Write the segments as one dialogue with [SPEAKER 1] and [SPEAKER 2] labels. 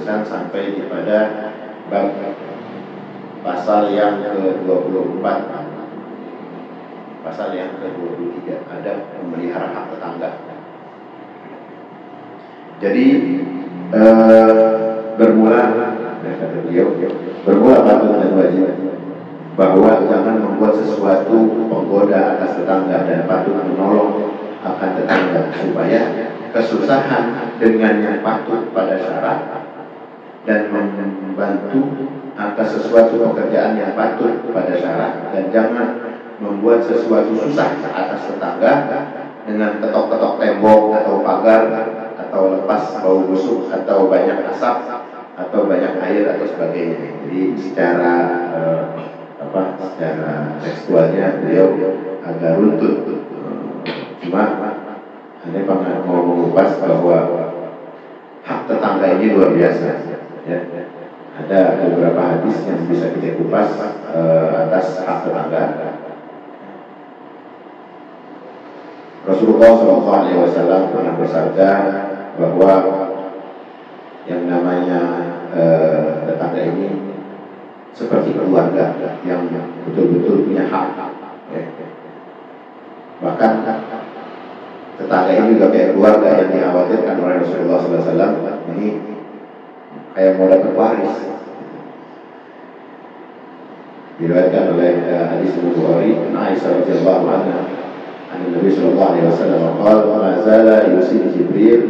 [SPEAKER 1] penulisan sampai pada bab pasal yang ke-24, pasal yang ke-23, ada memelihara hak tetangga. Jadi bermula patut dan wajib bahwa jangan membuat sesuatu penggoda atas tetangga dan patut menolong akan tetangga supaya kesusahan dengan yang patut pada syarat dan membantu atas sesuatu pekerjaan yang patut pada syarat, dan jangan membuat sesuatu susah atas tetangga dengan ketok-ketok tembok atau pagar atau lepas bau busuk atau banyak asap atau banyak air atau sebagainya. Jadi secara tekstualnya beliau agak runtut. Cuma ini mau mengupas bahwa hak tetangga ini luar biasa. Ya. Ada beberapa hadis yang bisa kita kupas atas hak tetangga. Rasulullah SAW pernah bersabda bahwa yang namanya tetangga ini seperti keluarga yang betul-betul punya hak. Ya. Bahkan tetangga ini juga kayak keluarga yang dikhawatirkan oleh Rasulullah SAW. Ini kayak mau dapat waris. Diriwayatkan oleh hadis Bukhari, Aisyah radhiyallahu anha, Nabi sallallahu alaihi wasallam qala ma zala yusi Jibril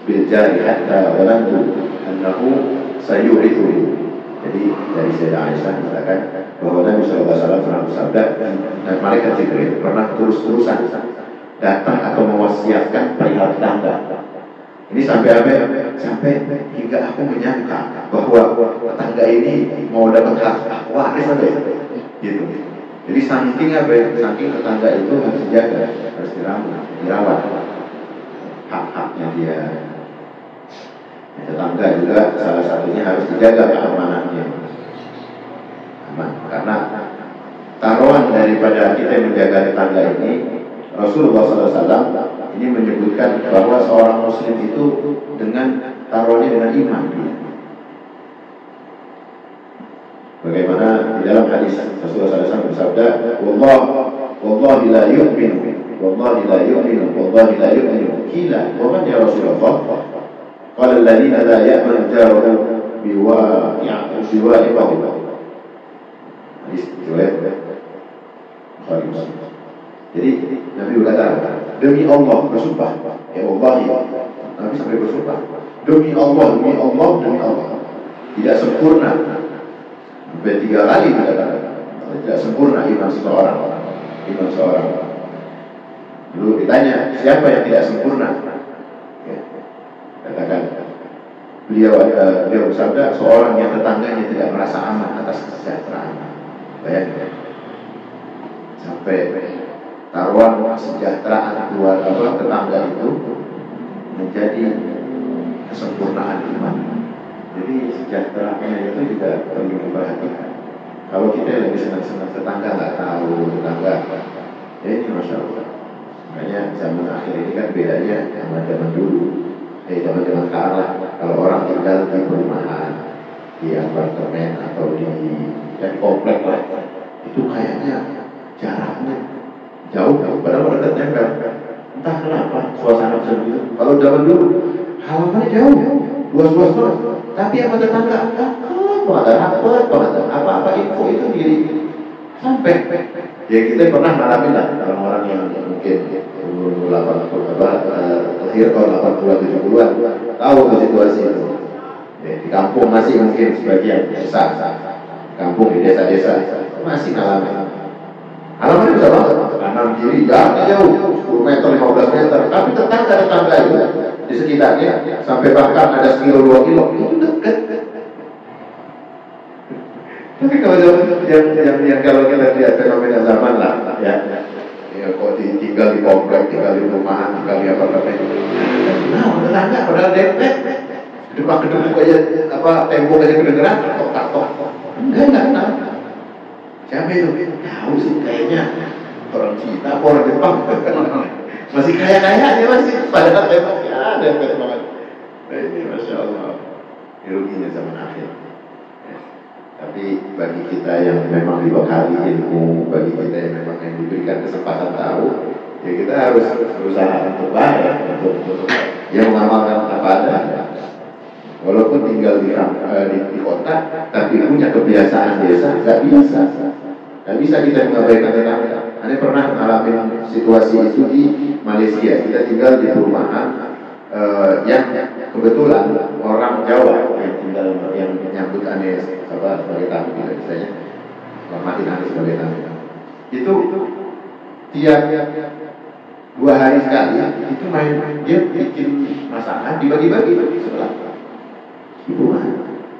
[SPEAKER 1] bil jari hatta walantu annahu sayurithu. Jadi dari Sayyidah Aisyah mengatakan bahwa Nabi sallallahu alaihi wasallam pernah bersabda, dan malaikat Jibril pernah terus-terusan datang atau mewasiatkan perihal tetangga. Ini sampai hingga aku menyangka bahwa tetangga ini mau dapat hak waris gitu. Jadi saking tetangga itu harus dijaga, harus dirawat hak-haknya dia. Tetangga juga salah satunya harus dijaga keamanannya. Karena taruhan daripada kita menjaga tetangga ini, Rasulullah SAW ini menyebutkan bahwa seorang muslim itu dengan taruhannya dengan iman. Bagaimana di dalam hadis Rasulullah SAW bersabda, wallahi la yu'minu, wallahi la yu'minu, wallahi la yu'minu. Qila, wa man ya Rasulullah? Qala alladziina la ya'manu jaruhu biwa'iqahu. Hadis riwayat Bukhari Muslim. Jadi Nabi berkata, demi Allah bersumpah, ya wallahi, Nabi sampai bersumpah, demi Allah, tidak sempurna. Sampai 3 kali tidak sempurna iman seseorang. Dulu ditanya, siapa yang tidak sempurna? Ya. Katakan, beliau bersabda, seorang yang tetangganya tidak merasa aman atas kesejahteraan. Bayangkan, sampai taruhan kesejahteraan tetangga itu menjadi kesempurnaan iman. Jadi sejahteraannya itu juga perlu diperhatikan. Kalau kita lagi senang-senang tetangga nggak tahu tetangga, ya ini Masya Allah. Makanya zaman akhir ini kan bedanya sama zaman dulu. Zaman sekarang, kalau orang tinggal di perumahan, di apartemen atau di komplek lah, itu kayaknya jaraknya jauh, padahal dekat nempel. Entah kenapa suasana begitu. Kalau zaman dulu halamannya jauh, luas banget. Tapi apa tetangga? Rapat banget. Apa-apa info itu diri sampai. Ya kita pernah ngalamin lah orang-orang yang mungkin umur 80 lahir tahun 80-70-an tahu situasi itu. Ya, di kampung masih mungkin sebagian besar, kampung di desa-desa masih ngalamin. Halamannya bisa banget, kanan kiri jaraknya jauh, 10 meter, 15 meter. Tapi tetangga itu di sekitarnya sampai bahkan ada 1 kilo, 2 kilo, itu dekat. Tapi kalau yang kalau kita lihat fenomena zaman lah, ya kok tinggal di komplek, tinggal di rumahan, tinggal di apartemen. Nah, tetangga padahal dempet, depan gedung aja tembok aja kedengeran, tok. Enggak kenal. Siapa itu? Tahu sih kayaknya orang Cina, orang Jepang. Masih kaya-kaya aja masih. Padahal temboknya dempet banget. Nah ini Masya Allah. ruginya zaman akhir. Ya. Tapi bagi kita yang memang dibekali ilmu, bagi kita yang memang yang diberikan kesempatan tahu, ya kita harus berusaha untuk baik, untuk yang mengamalkan apa adanya. Walaupun tinggal di kota, tapi punya kebiasaan desa, nggak bisa kita mengabaikan tetangga. Anda pernah mengalami situasi itu di Malaysia. Kita tinggal di perumahan yang kebetulan orang Jawa yang tinggal, yang menyambut Anda sebagai tamu, kita misalnya hormatin Anda sebagai tamu. Itu tiap 2 hari sekali itu dia bikin masakan dibagi-bagi di sebelah. Ibu mah,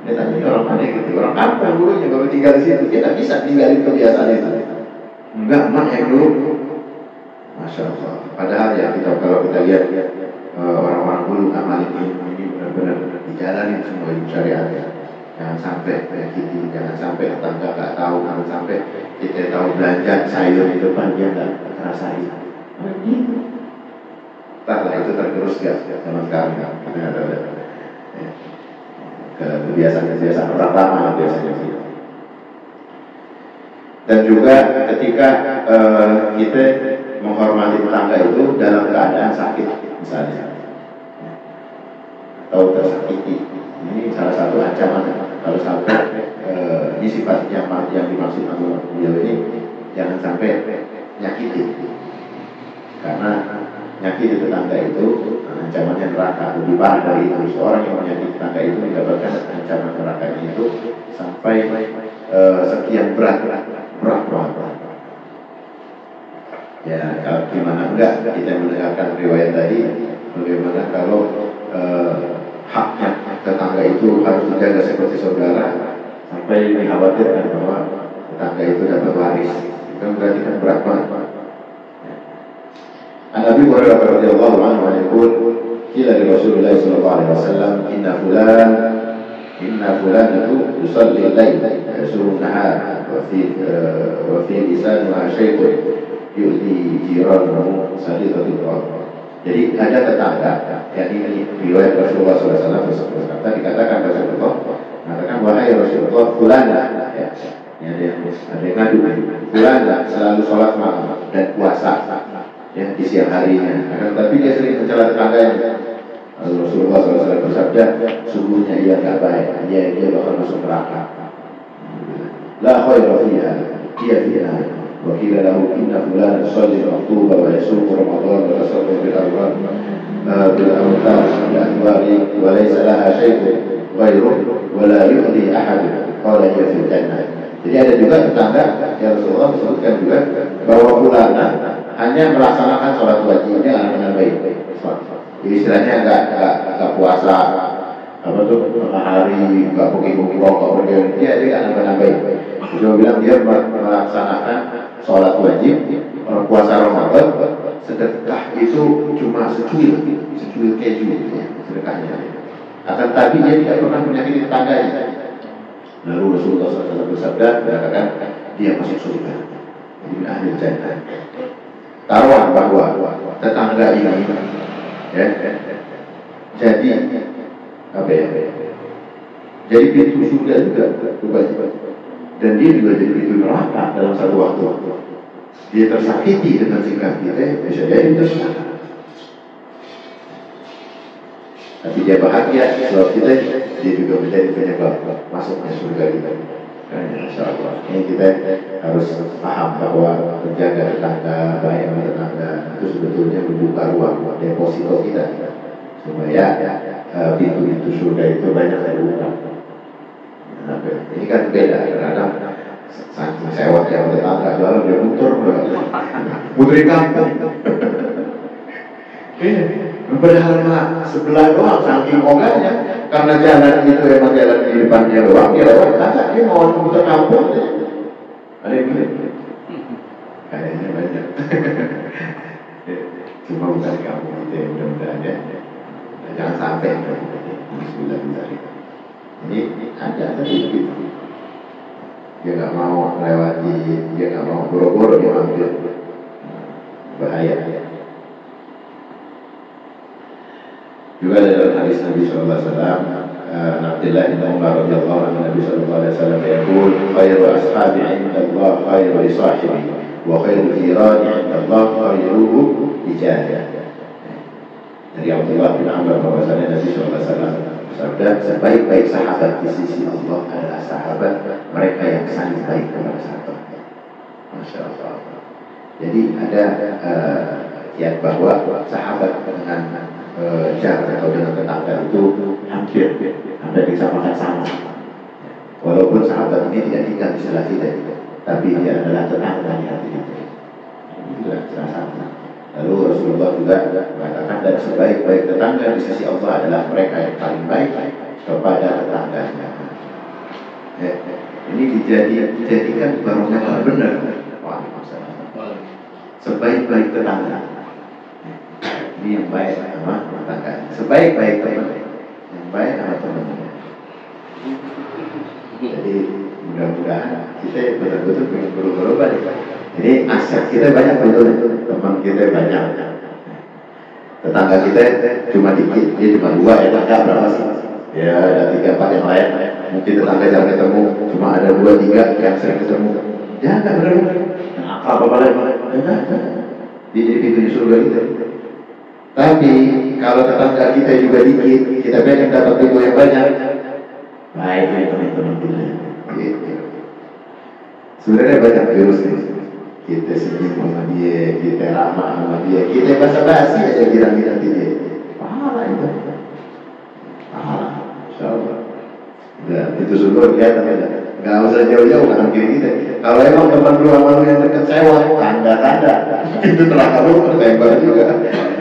[SPEAKER 1] dia tanya ini orang mana gitu, orang kampung dulunya baru tinggal di situ, dia tak bisa tinggalin kebiasaan itu. Enggak, emak yang dulu, masya Allah. Padahal ya kalau kita lihat orang-orang dulu amal ini benar-benar dijalanin semua ilmu syariatnya. Jangan sampai menyakiti, jangan sampai tetangga nggak tahu, jangan sampai kita tahu belanja sayur di depan dia nggak ngerasain. Entahlah itu tergerus ya sama sekarang kita nggak tahu. Kebiasaan-kebiasaan orang lama biasanya sih. Dan juga ketika kita menghormati tetangga itu dalam keadaan sakit misalnya atau tersakiti, ini salah satu ancaman. Kalau sampai ini sifat yang dimaksud sama beliau ini, jangan sampai nyakiti, karena nyakiti tetangga itu ancamannya neraka. Lebih parah dari itu, seorang yang menyakiti tetangga itu mendapatkan ancaman neraka itu sampai sekian berat. Ya, kalau gimana enggak kita mendengarkan riwayat tadi, bagaimana kalau haknya tetangga itu harus dijaga seperti saudara, sampai dikhawatirkan bahwa tetangga itu dapat waris, itu berarti kan berat banget. An Abi Hurairah radhiyallahu anhu yaqul qila li Rasulillah sallallahu alaihi wasallam inna fulan itu yusalli al-lail yasumu an-nahar wa fi lisanuha syai'un yu'ti jiranahu sadiqatul qawm. Jadi ada tetangga, yakni riwayat Rasulullah SAW berkata, dikatakan Rasulullah mengatakan, wahai Rasulullah, fulan ya, ada yang ngadu, fulan selalu sholat malam dan puasa ya di siang harinya, tapi dia sering mencela tetangganya. Rasulullah SAW bersabda, sungguhnya ia nggak baik, dia bakal masuk neraka. La khaira fiha, dia fiha. Wa qila lahu inna fulan yusalli al-maktuba wa yasumu Ramadan wa yasamu bil awwal bil awtal bil anwari wa laysa laha syai'un ghairuh wa la yu'ti ahad qala hiya fil jannah. Jadi ada juga tetangga yang Rasulullah sebutkan juga bahwa fulan hanya melaksanakan sholat wajibnya dengan baik. Jadi istilahnya enggak puasa apa tuh tengah hari, enggak pergi rokok, dia akan baik. Dia bilang dia melaksanakan sholat wajib, puasa Ramadan, sedekah itu cuma secuil keju ya, sedekahnya. Akan tapi dia tidak pernah menyakiti tetangganya. Lalu Rasulullah SAW bersabda, mengatakan dia masuk surga, jadi ahli jannah. Taruhan bahwa tetangga ini ya, jadi apa ya? Jadi pintu surga juga, dan dia juga jadi pintu neraka dalam satu waktu. Dia tersakiti dengan sikap kita, bisa jadi tersakiti. Tapi dia bahagia sebab kita, dia juga menjadi penyebab masuknya surga kita. Insya Allah. Ini kita harus paham bahwa menjaga tetangga, baik sama tetangga itu sebetulnya membuka ruang deposito kita, supaya pintu-pintu surga itu banyak terbuka. Nah, ini kan beda, kadang sewot yang tetangga jualan dia muterin kampung. Padahal sebelah doang, saking ogahnya, karena jalan itu emang jalan di depannya doang, dia lewat tetangga, dia mau muter kampung. Ada yang gitu? Kayaknya banyak. Cuma bukan di kampung itu ya, mudah-mudahan ya. Jangan sampai bismillah. Ini ada tadi gitu. Dia nggak mau melewati, dia nggak mau boro-boro dia ambil, bahaya. Juga dalam hadis Nabi SAW, Abdullah bin Umar radhiyallahu anhu Nabi sallallahu alaihi wasallam yaqul khairu ashabi 'inda Allah khairu li sahibi wa khairu jirani 'inda Allah khairuhu li jari. Dari Abdullah bin Umar bahwasanya Nabi sallallahu alaihi wasallam bersabda, sebaik-baik sahabat di sisi Allah adalah sahabat mereka yang saling baik kepada sahabat. Masya Allah. Jadi ada kiat bahwa sahabat dengan jar atau dengan tetangga itu hampir disamakan sama. Walaupun sahabat ini tidak tinggal di sebelah kita, tapi dia adalah tetangga di hati kita. Itulah sama-sama. Lalu Rasulullah juga mengatakan, dan sebaik-baik tetangga di sisi Allah adalah mereka yang paling baik kepada tetangganya. Ini dijadikan barometer benar. Sebaik-baik tetangga, ini yang baik sama tetangga. Sebaik-baik teman, yang baik sama temannya. Jadi mudah-mudahan kita betul-betul pengen berubah. Jadi aset kita banyak betul, teman kita banyak, tetangga kita cuma dikit, dia cuma 2 ya, tetangga berapa sih? Ya ada 3-4 yang lain. Mungkin tetangga jarang ketemu, cuma ada 2-3 yang sering ketemu. Ya nggak benar. Apa lagi? Di pintu surga kita. Tapi kalau tetangga kita juga dikit, kita pengen dapat pintu yang banyak. Baik teman-teman kita. Sebenarnya banyak virus ini. Kita senyum sama dia, kita ramah sama dia, kita basa-basi aja kira-kira dia. Pahala itu. Pahala. Insyaallah. Nah, itu surga kelihatan aja. Nggak usah jauh-jauh kanan kiri kita. Kalau emang teman lu sama lu yang dekat sewa, tanda-tanda. Itu neraka lu tertembak juga.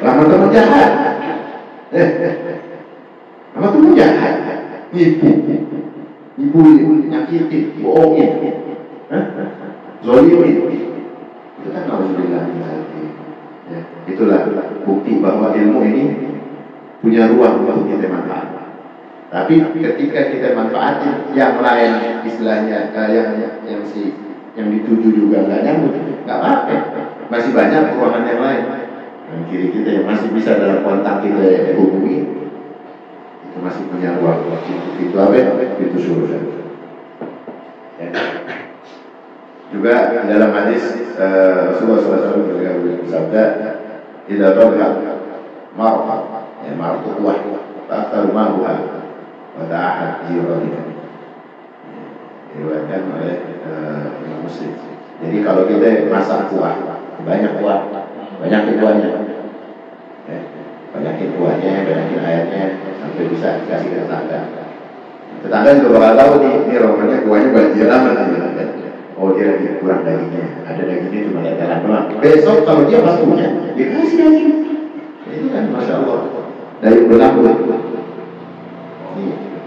[SPEAKER 1] Lama teman jahat. Lama teman jahat. Nipu, nyakitin, bohongin, zolimin. Itu kan alhamdulillah. Ya, itulah bukti bahwa ilmu ini punya ruang untuk kita manfaat. Tapi ketika kita manfaatin yang lain, istilahnya yang dituju juga nggak nyambut, nggak apa-apa. Masih banyak ruangan yang lain. Yang kiri kita yang masih bisa dalam kontak kita hubungi, itu masih punya ruang. Itu apa? Itu surga. Ya. Juga dalam hadis Rasulullah SAW bersabda, "Idza tabihat mar'ah, ya mar'atu wahid, ta'tal ma'uha." Wada'ahat jironika, diriwayatkan oleh Imam Muslim. Jadi kalau kita masak kuah, banyak kuahnya, banyakin kuahnya, banyakin airnya, sampai bisa dikasih ke tetangga. Tetangga juga bakal tahu nih, ini romannya kuahnya banjiran nanti. Oh dia lagi kurang dagingnya, ada dagingnya cuma leteran doang. Besok kalau dia pas punya, dikasih daging. Itu kan masya Allah, dari berlaku.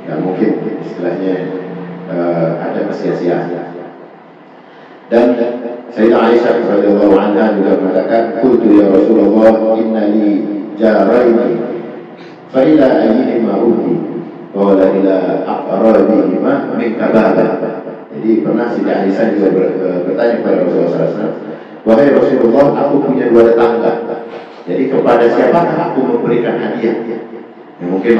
[SPEAKER 1] Ya mungkin istilahnya ada kesia-siaan. Dan Sayyidah Aisyah radhiyallahu anha juga mengatakan, "Qultu ya Rasulullah, inna li jaraini fa ila ayyihima uhdi?" Qala ila aqrabihima minka baba. Jadi pernah Sayyidah Aisyah juga bertanya kepada Rasulullah SAW, "Wahai Rasulullah, aku punya 2 tetangga. Jadi kepada siapakah aku memberikan hadiah?" Ya, mungkin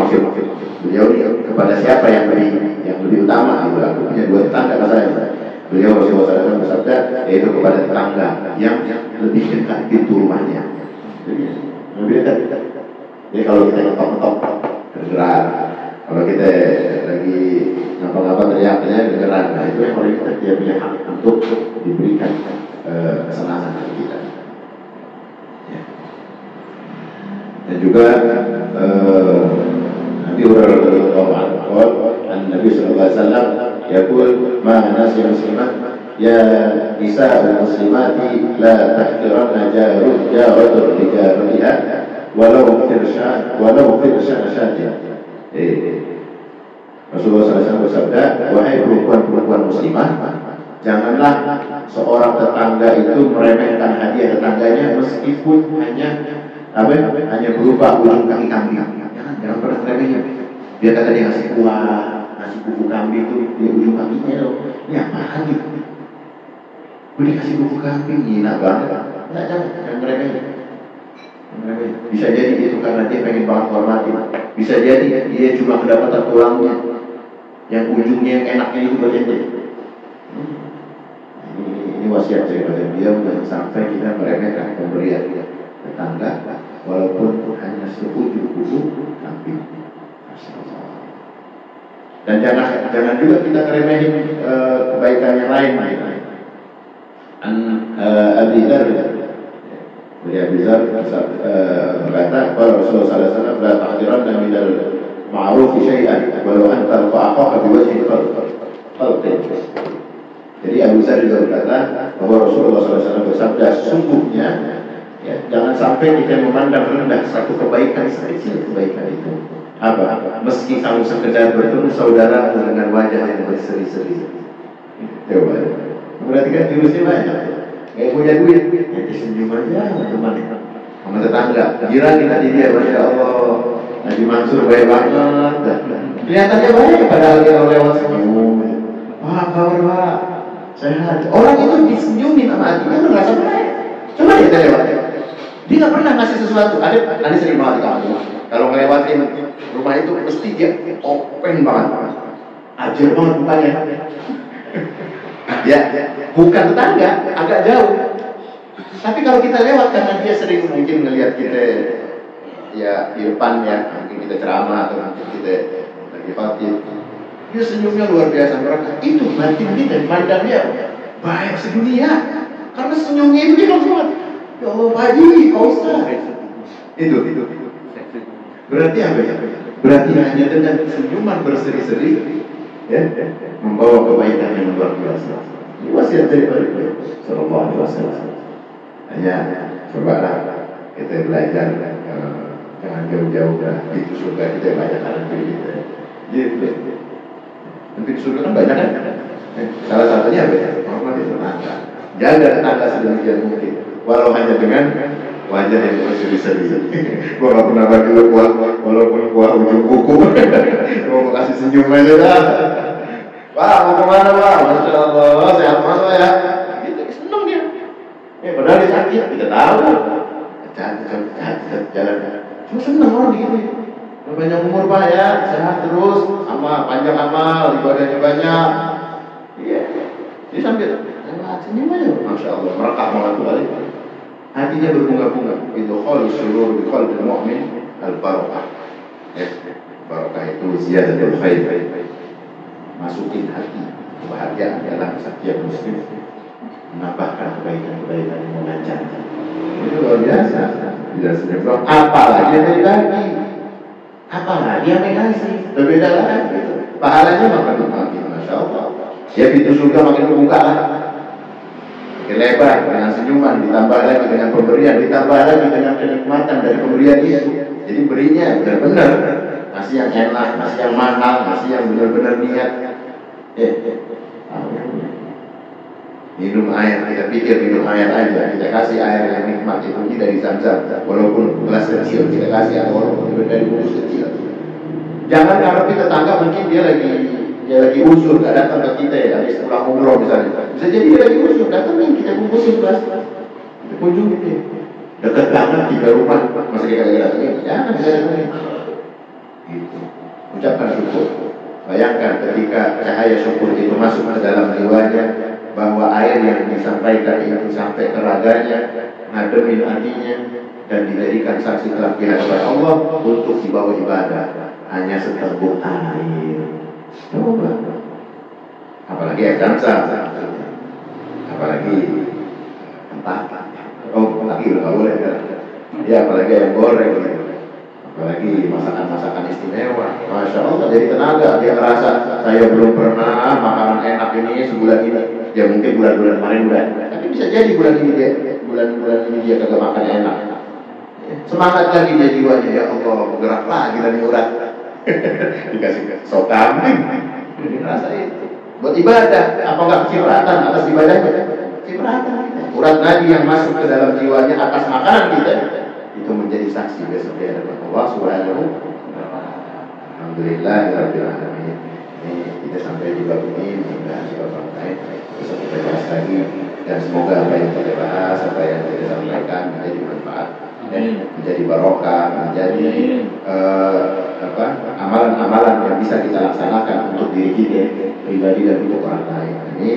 [SPEAKER 1] beliau kepada siapa yang lebih utama? Aku punya 2 tetangga katanya. Beliau Rasulullah SAW bersabda, yaitu kepada tetangga yang lebih dekat pintu rumahnya. Jadi lebih dekat. Jadi kalau kita ngetok-ngetok bergerak, kalau kita lagi ngapa-ngapa teriaknya bergerak, nah itu yang paling dekat, dia punya hak untuk diberikan kesenangan bagi kita. Ya. Dan juga Nabi radhiyallahu anhu, Nabi sallallahu alaihi wasallam yaqul, "Ma nasi muslimat ya nisa muslimati la tahqiranna jaratun li jaratiha walau firshan syadid." Rasulullah SAW bersabda, "Wahai perempuan-perempuan muslimah, janganlah seorang tetangga itu meremehkan hadiah tetangganya meskipun hanya berupa ujung kaki kambing. Jangan pernah remehin. Dia kata dia ngasih kuah, ngasih buku kambing itu di ujung kakinya loh. Ini apaan gitu? Gue dikasih buku kambing, gila banget. Jangan remehin. Bisa jadi itu karena dia pengen banget hormatin. Bisa jadi dia cuma kedapatan tulangnya, yang ujungnya yang enaknya itu berhenti. Ini wasiat daripada dia, jangan sampai kita meremehkan pemberian tetangga walaupun hanya seujung kuku kambing. Dan jangan juga kita meremehin kebaikan yang lain. Abi Dzar berkata, kalau Rasulullah sallallahu alaihi wasallam la ta'diranna minal ma'ruf syai'an walau an talqa akhaka biwajhin khalqin. Jadi Abu Dzar juga berkata bahwa Rasulullah SAW bersabda, sungguhnya ya, jangan sampai kita memandang rendah satu kebaikan sekecil kebaikan itu. Apa? Meski kamu sekedar bertemu saudara dengan wajah yang berseri-seri. Coba. Berarti kan jurusnya banyak. Kayak punya duit, nanti senyum aja sama teman, sama tetangga. Jiran kita dia, masya Allah. Haji Mansur baik banget. Kelihatannya baik, padahal dia lewat senyum. Wah, kabar Pak. Sehat. Orang itu disenyumin sama hatinya, lu ngerasa baik. Coba dia lewat. Dia nggak pernah ngasih sesuatu. Ada sering banget di kampung. Kalau ngelewatin rumah itu mesti dia open banget. Ajar banget mukanya. Ya, bukan tetangga, agak jauh. Tapi kalau kita lewat karena dia sering mungkin ngelihat kita ya di depan ya, mungkin kita ceramah atau mungkin kita lagi khotib, dia senyumnya luar biasa berkah. Itu batin kita, pandang dia baik sedunia. Karena senyumnya itu dia langsung, ya Allah Pak Haji, Pak Ustaz. Itu. Berarti apa ya? Berarti hanya dengan senyuman berseri-seri ya, membawa kebaikan yang luar biasa. Ini wasiat dari Rasulullah sallallahu alaihi wasallam. Hanya cobalah kita belajar, jangan jauh-jauh dah. Itu surga kita banyak anak kita. Gitu. Nanti di surga kan banyak kan? Salah satunya apa ya? Hormat tetangga. Jaga tetangga sedemikian mungkin, walau hanya dengan wajah yang berseri-seri. Gua nggak pernah bagi lu walaupun gua ujung kuku. Gua mau kasih senyum aja dah. Wah, mau kemana Pak? Masya Allah, sehat mas ya. Gitu, seneng dia. Padahal dia sakit, kita tahu. Jalan. Cuma seneng orang gitu. Banyak umur Pak ya, sehat terus, sama panjang amal, ibadahnya banyak. Iya. Dia sambil senyum aja. Masya Allah, merekah malah balik. Hatinya berbunga-bunga. Itu khalis surur bi qalbil mu'min al-barakah. Barakah itu ziyadatul khair. Masukin hati kebahagiaan dalam setiap muslim, menambahkan kebaikan-kebaikan yang mengancamkan. Itu luar biasa. Tidak senyum. Apalagi yang lagi. Apalagi yang kasih. Berbeda lagi. Pahalanya makin masya Allah. Ya pintu surga makin terbuka lah. Makin lebar dengan senyuman, ditambah lagi dengan pemberian, ditambah lagi dengan kenikmatan dari pemberian itu. Jadi berinya benar-benar masih yang enak, masih yang mahal, masih yang benar-benar niat. Minum air, kita pikir minum air aja, kita kasih air yang nikmat itu dari Zam-Zam, walaupun gelas kecil kita kasih, atau walaupun dari bungkus kecil. Jangan ngarepi tetangga mungkin dia lagi usul, gak datang ke kita ya, habis pulang umroh misalnya. Bisa jadi dia lagi usul, datangin kita bungkusin gelas, kita kunjungi dia. Dekat banget 3 rumah, masa kita lagi datangin, jangan datangin. Gitu. Ucapkan syukur. Bayangkan ketika cahaya syukur itu masuk ke dalam jiwanya, bahwa air yang disampaikan itu sampai ke raganya, ngademin hatinya, dan dijadikan saksi kelak di hadapan Allah untuk dibawa ibadah. Hanya seteguk air. Coba. Apalagi air Zam-Zam, apalagi entah. Apalagi nggak boleh kan? Ya apalagi ayam goreng gitu. Apalagi masakan-masakan istimewa. Masya Allah, jadi tenaga. Dia ngerasa saya belum pernah makanan enak ini sebulan ini. Ya mungkin bulan-bulan kemarin udah. Tapi bisa jadi bulan ini dia kagak makan enak. Semangat lagi dia jiwanya. Ya Allah, bergerak lagi dan urat. Dikasih sop kambing. Ngerasa itu. Buat ibadah. Apa enggak kecipratan atas ibadahnya? Kecipratan. Urat nadi yang masuk ke dalam jiwanya atas makanan kita, itu menjadi saksi besok di hadapan Allah Subhanahu wa taala. Alhamdulillahirabbil alamin. Ini kita sampai di bab ini, mudah-mudahan di bab lain bisa kita bahas lagi, dan semoga apa yang kita bahas, apa yang kita sampaikan menjadi manfaat menjadi barokah, menjadi amalan-amalan yang bisa kita laksanakan untuk diri kita pribadi dan untuk orang lain. Ini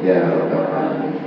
[SPEAKER 1] ya Rabbal Alamin.